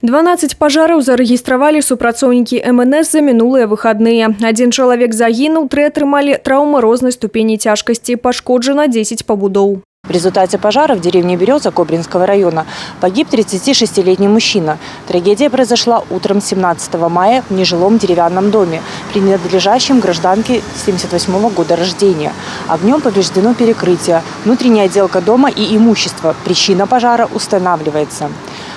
12 пажараў зарэгістравалі супрацоўнікі МНС за мінулыя выхадныя. Один чалавек загінуў, 3 атрымалі траўмы рознай ступені цяжкасці, пашкоджана 10 пабудоў. В результате пожара в деревне Береза Кобринского района погиб 36-летний мужчина. Трагедия произошла утром 17 мая в нежилом деревянном доме, принадлежащем гражданке 1978 года рождения. Огнем повреждено перекрытие, внутренняя отделка дома и имущество. Причина пожара устанавливается.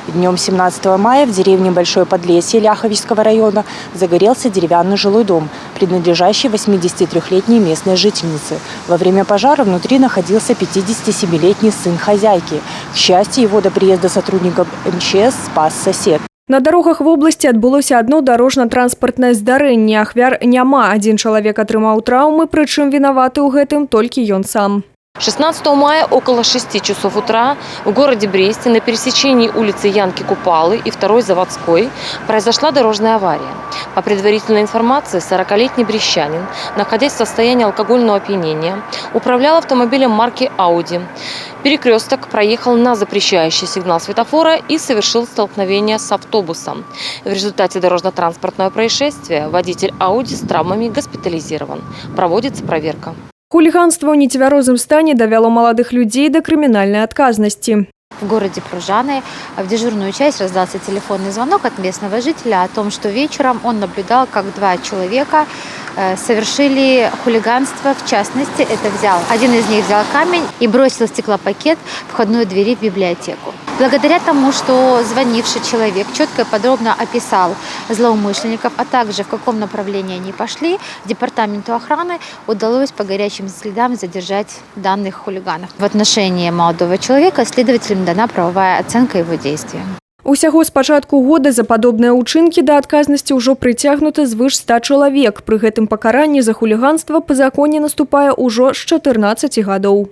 Днем 17 мая в деревне Большое Подлесье Ляховичского района загорелся деревянный жилой дом, принадлежащий 83-летней местной жительнице. Во время пожара внутри находился 57-летний сын хозяйки. К счастью, его до приезда сотрудников МЧС спас сосед. На дарогах вобласці адбылося одно дарожна-транспартнае здарэнне. Ахвяр няма. Один чалавек атрымаў траўмы, прычым вінаваты ў гэтым толькі ён сам. 16 мая около 6 часов утра в городе Бресте на пересечении улицы Янки Купалы и 2-й Заводской произошла дорожная авария. По предварительной информации, 40-летний брестчанин, находясь в состоянии алкогольного опьянения, управлял автомобилем марки Audi. Перекресток проехал на запрещающий сигнал светофора и совершил столкновение с автобусом. В результате дорожно-транспортного происшествия водитель Audi с травмами госпитализирован. Проводится проверка. Хулиганство ў нецвярозым стане давяло молодых людей до криминальной отказности. В городе Пружаны в дежурную часть раздался телефонный звонок от местного жителя о том, что вечером он наблюдал, как 2 человека совершили хулиганство. В частности, один из них взял камень и бросил стеклопакет в входной двери в библиотеку. Благодаря тому, что звонивший человек четко и подробно описал злоумышленников, а также в каком направлении они пошли, департаменту охраны удалось по горячим следам задержать данных хулиганов. В отношении молодого человека следователям дана правовая оценка его действия. Усяго з пачатку года за падобныя ўчынкі да адказнасці ўжо прыцягнута звыш 100 чалавек. Пры гэтым пакаранне за хуліганства па законе наступае ўжо з 14 гадоў.